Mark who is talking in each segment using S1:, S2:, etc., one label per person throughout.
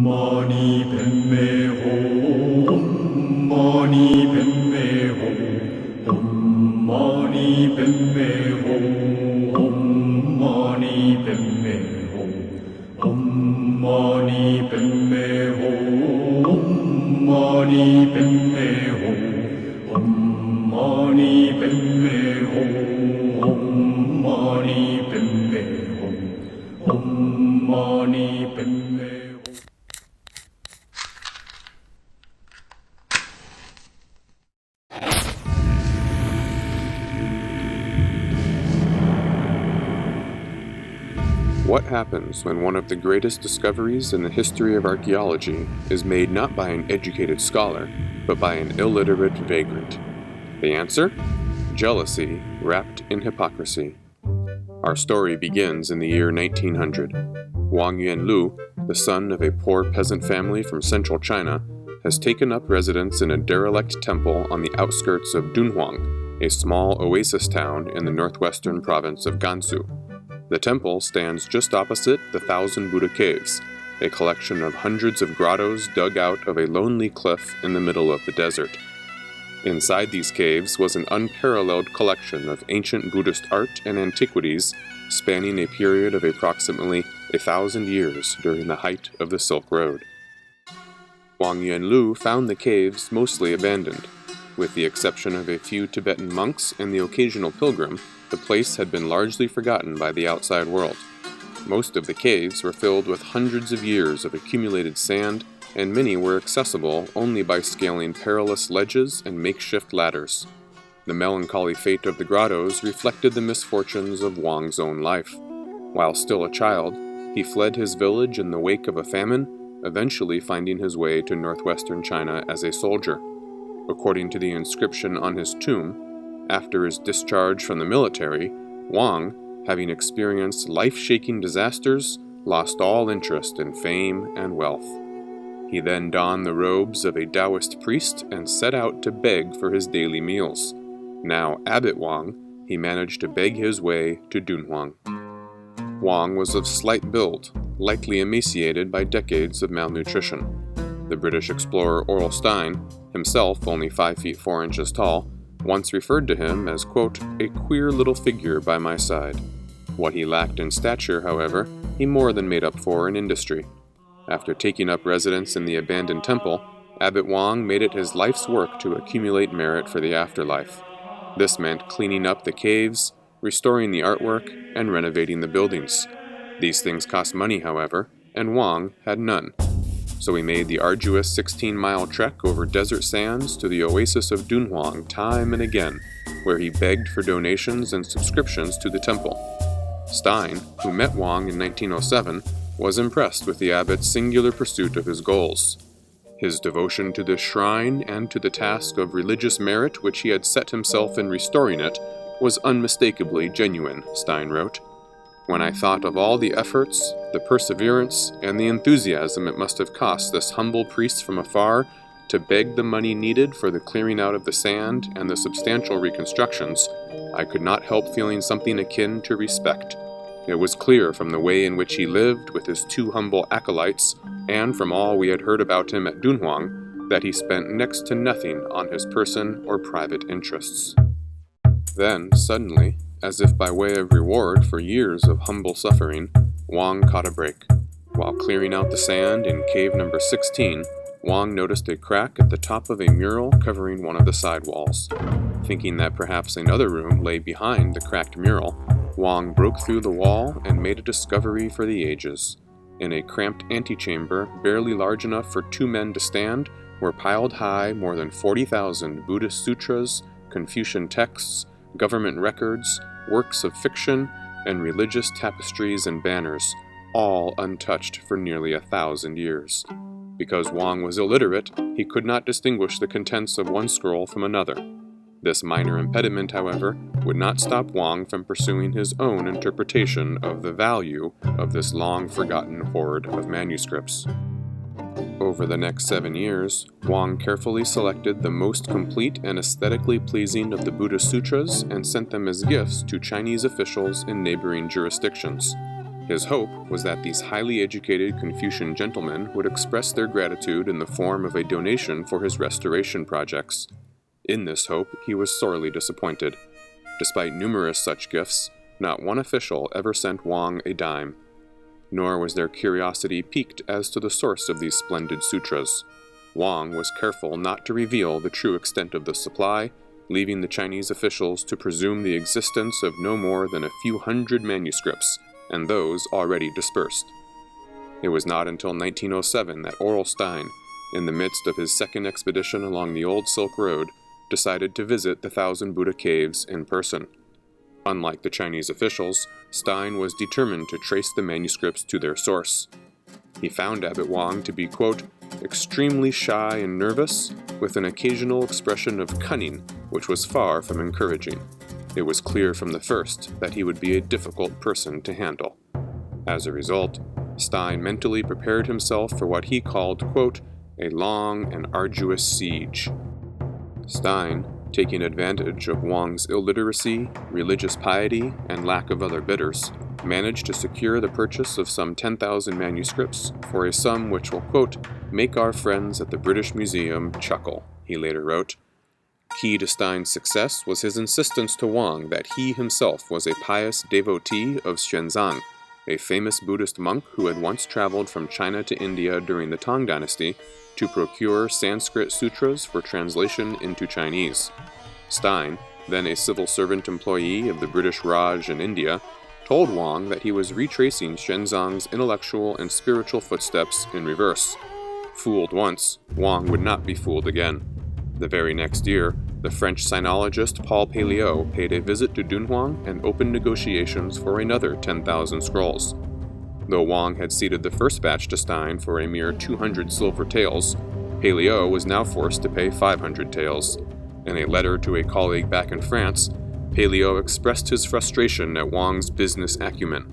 S1: mani padme hum. Om mani padme hum. Om mani padme hum. Om mani padme hum. Om mani padme hum. Om mani padme hum. Om mani padme hum. Om mani padme hum. Om mani padme hum.
S2: What happens when one of the greatest discoveries in the history of archaeology is made not by an educated scholar, but by an illiterate vagrant? The answer? Jealousy wrapped in hypocrisy. Our story begins in the year 1900. Wang Lu, the son of a poor peasant family from central China, has taken up residence in a derelict temple on the outskirts of Dunhuang, a small oasis town in the northwestern province of Gansu. The temple stands just opposite the Thousand Buddha Caves, a collection of hundreds of grottos dug out of a lonely cliff in the middle of the desert. Inside these caves was an unparalleled collection of ancient Buddhist art and antiquities spanning a period of approximately 1,000 years during the height of the Silk Road. Wang Lu found the caves mostly abandoned. With the exception of a few Tibetan monks and the occasional pilgrim, the place had been largely forgotten by the outside world. Most of the caves were filled with hundreds of years of accumulated sand, and many were accessible only by scaling perilous ledges and makeshift ladders. The melancholy fate of the grottos reflected the misfortunes of Wang's own life. While still a child, he fled his village in the wake of a famine, eventually finding his way to northwestern China as a soldier. According to the inscription on his tomb, after his discharge from the military, Wang, having experienced life-shaking disasters, lost all interest in fame and wealth. He then donned the robes of a Taoist priest and set out to beg for his daily meals. Now Abbot Wang, he managed to beg his way to Dunhuang. Wang was of slight build, likely emaciated by decades of malnutrition. The British explorer Aurel Stein, himself only 5 feet 4 inches tall, once referred to him as, quote, a queer little figure by my side. What he lacked in stature, however, he more than made up for in industry. After taking up residence in the abandoned temple, Abbot Wang made it his life's work to accumulate merit for the afterlife. This meant cleaning up the caves, restoring the artwork, and renovating the buildings. These things cost money, however, and Wang had none. So he made the arduous 16-mile trek over desert sands to the oasis of Dunhuang time and again, where he begged for donations and subscriptions to the temple. Stein, who met Wang in 1907, was impressed with the abbot's singular pursuit of his goals. His devotion to the shrine and to the task of religious merit which he had set himself in restoring it was unmistakably genuine, Stein wrote. When I thought of all the efforts, the perseverance, and the enthusiasm it must have cost this humble priest from afar to beg the money needed for the clearing out of the sand and the substantial reconstructions, I could not help feeling something akin to respect. It was clear from the way in which he lived with his 2 humble acolytes, and from all we had heard about him at Dunhuang, that he spent next to nothing on his person or private interests. Then, suddenly, as if by way of reward for years of humble suffering, Wang caught a break. While clearing out the sand in cave number 16, Wang noticed a crack at the top of a mural covering one of the side walls. Thinking that perhaps another room lay behind the cracked mural, Wang broke through the wall and made a discovery for the ages. In a cramped antechamber barely large enough for 2 men to stand were piled high more than 40,000 Buddhist sutras, Confucian texts, government records, works of fiction, and religious tapestries and banners, all untouched for nearly 1,000 years. Because Wang was illiterate, he could not distinguish the contents of one scroll from another. This minor impediment, however, would not stop Wang from pursuing his own interpretation of the value of this long-forgotten hoard of manuscripts. Over the next 7 years, Wang carefully selected the most complete and aesthetically pleasing of the Buddha sutras and sent them as gifts to Chinese officials in neighboring jurisdictions. His hope was that these highly educated Confucian gentlemen would express their gratitude in the form of a donation for his restoration projects. In this hope, he was sorely disappointed. Despite numerous such gifts, not one official ever sent Wang a dime. Nor was their curiosity piqued as to the source of these splendid sutras. Wang was careful not to reveal the true extent of the supply, leaving the Chinese officials to presume the existence of no more than a few hundred manuscripts, and those already dispersed. It was not until 1907 that Aurel Stein, in the midst of his second expedition along the Old Silk Road, decided to visit the Thousand Buddha Caves in person. Unlike the Chinese officials, Stein was determined to trace the manuscripts to their source. He found Abbot Wang to be, quote, extremely shy and nervous, with an occasional expression of cunning, which was far from encouraging. It was clear from the first that he would be a difficult person to handle. As a result, Stein mentally prepared himself for what he called, quote, a long and arduous siege. Stein, taking advantage of Wang's illiteracy, religious piety, and lack of other bidders, managed to secure the purchase of some 10,000 manuscripts for a sum which will, quote, make our friends at the British Museum chuckle, he later wrote. Key to Stein's success was his insistence to Wang that he himself was a pious devotee of Xuanzang, a famous Buddhist monk who had once traveled from China to India during the Tang Dynasty to procure Sanskrit sutras for translation into Chinese. Stein, then a civil servant employee of the British Raj in India, told Wang that he was retracing Xuanzang's intellectual and spiritual footsteps in reverse. Fooled once, Wang would not be fooled again. The very next year, the French sinologist Paul Pelliot paid a visit to Dunhuang and opened negotiations for another 10,000 scrolls. Though Wang had ceded the first batch to Stein for a mere 200 silver taels, Pelliot was now forced to pay 500 taels. In a letter to a colleague back in France, Pelliot expressed his frustration at Wang's business acumen.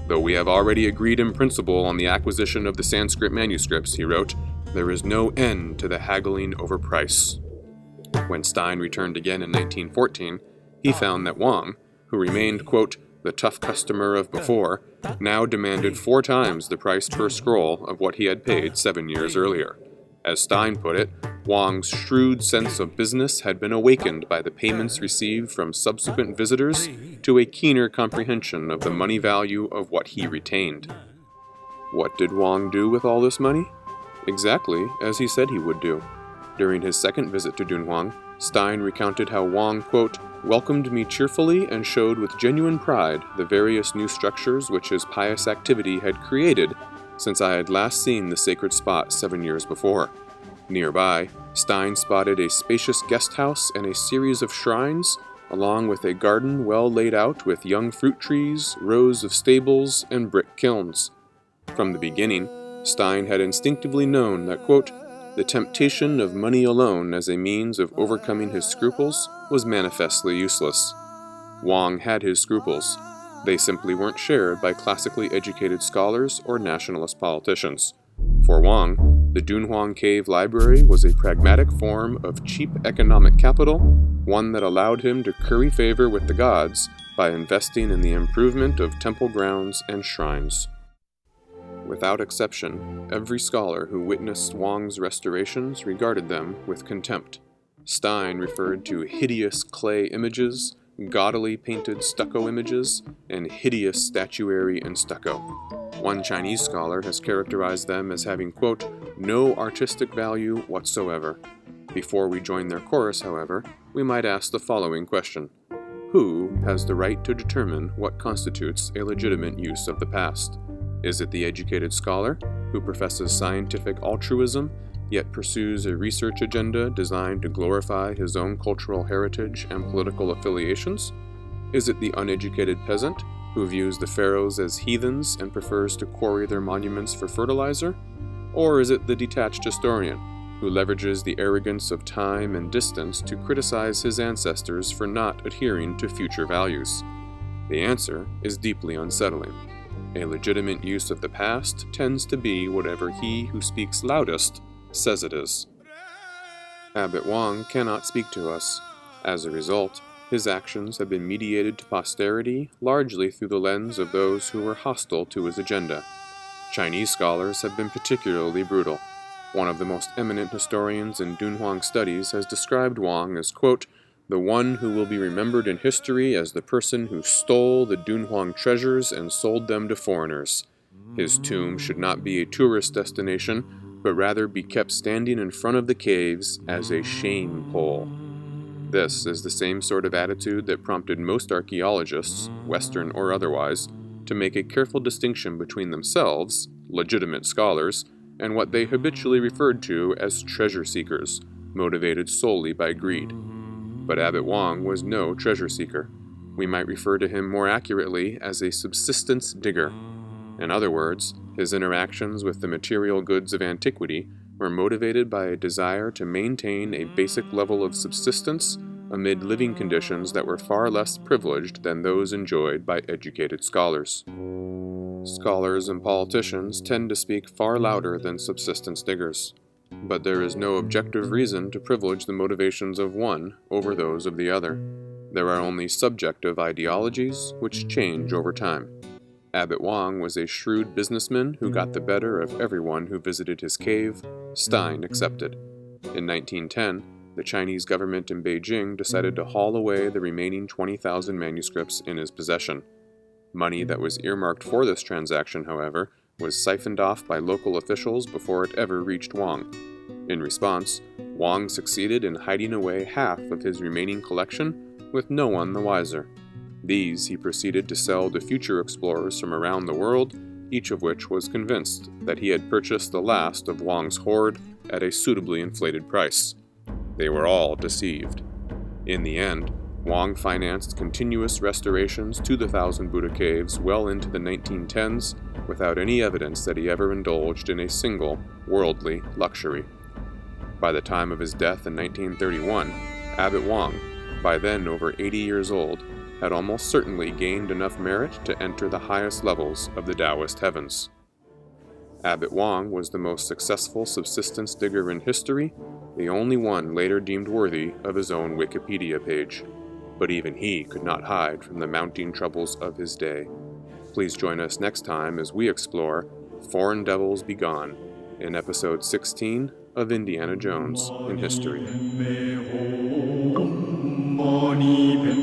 S2: Though we have already agreed in principle on the acquisition of the Sanskrit manuscripts, he wrote, there is no end to the haggling over price. When Stein returned again in 1914, he found that Wang, who remained, quote, the tough customer of before, now demanded 4 times the price per scroll of what he had paid 7 years earlier. As Stein put it, Wang's shrewd sense of business had been awakened by the payments received from subsequent visitors to a keener comprehension of the money value of what he retained. What did Wang do with all this money? Exactly as he said he would do. During his second visit to Dunhuang, Stein recounted how Wang, quote, welcomed me cheerfully and showed with genuine pride the various new structures which his pious activity had created since I had last seen the sacred spot 7 years before. Nearby, Stein spotted a spacious guest house and a series of shrines, along with a garden well laid out with young fruit trees, rows of stables, and brick kilns. From the beginning, Stein had instinctively known that, quote, the temptation of money alone as a means of overcoming his scruples was manifestly useless. Wang had his scruples. They simply weren't shared by classically educated scholars or nationalist politicians. For Wang, the Dunhuang Cave Library was a pragmatic form of cheap economic capital, one that allowed him to curry favor with the gods by investing in the improvement of temple grounds and shrines. Without exception, every scholar who witnessed Wang's restorations regarded them with contempt. Stein referred to hideous clay images, gaudily painted stucco images, and hideous statuary in stucco. One Chinese scholar has characterized them as having, quote, no artistic value whatsoever. Before we join their chorus, however, we might ask the following question. Who has the right to determine what constitutes a legitimate use of the past? Is it the educated scholar, who professes scientific altruism, yet pursues a research agenda designed to glorify his own cultural heritage and political affiliations? Is it the uneducated peasant, who views the pharaohs as heathens and prefers to quarry their monuments for fertilizer? Or is it the detached historian, who leverages the arrogance of time and distance to criticize his ancestors for not adhering to future values? The answer is deeply unsettling. A legitimate use of the past tends to be whatever he who speaks loudest says it is. Abbot Wang cannot speak to us. As a result, his actions have been mediated to posterity largely through the lens of those who were hostile to his agenda. Chinese scholars have been particularly brutal. One of the most eminent historians in Dunhuang studies has described Wang as, quote, "the one who will be remembered in history as the person who stole the Dunhuang treasures and sold them to foreigners. His tomb should not be a tourist destination, but rather be kept standing in front of the caves as a shame pole." This is the same sort of attitude that prompted most archaeologists, Western or otherwise, to make a careful distinction between themselves, legitimate scholars, and what they habitually referred to as treasure seekers, motivated solely by greed. But Abbot Wang was no treasure seeker. We might refer to him more accurately as a subsistence digger. In other words, his interactions with the material goods of antiquity were motivated by a desire to maintain a basic level of subsistence amid living conditions that were far less privileged than those enjoyed by educated scholars. Scholars and politicians tend to speak far louder than subsistence diggers, but there is no objective reason to privilege the motivations of one over those of the other. There are only subjective ideologies which change over time. Abbot Wang was a shrewd businessman who got the better of everyone who visited his cave, Stein accepted. In 1910, the Chinese government in Beijing decided to haul away the remaining 20,000 manuscripts in his possession. Money that was earmarked for this transaction, however, was siphoned off by local officials before it ever reached Wang. In response, Wang succeeded in hiding away half of his remaining collection, with no one the wiser. These he proceeded to sell to future explorers from around the world, each of which was convinced that he had purchased the last of Wang's hoard at a suitably inflated price. They were all deceived. In the end, Wang financed continuous restorations to the Thousand Buddha caves well into the 1910s without any evidence that he ever indulged in a single worldly luxury. By the time of his death in 1931, Abbot Wang, by then over 80 years old, had almost certainly gained enough merit to enter the highest levels of the Taoist heavens. Abbot Wang was the most successful subsistence digger in history, the only one later deemed worthy of his own Wikipedia page. But even he could not hide from the mounting troubles of his day. Please join us next time as we explore Foreign Devils Be Gone in episode 16 of Indiana Jones in History.
S1: Mani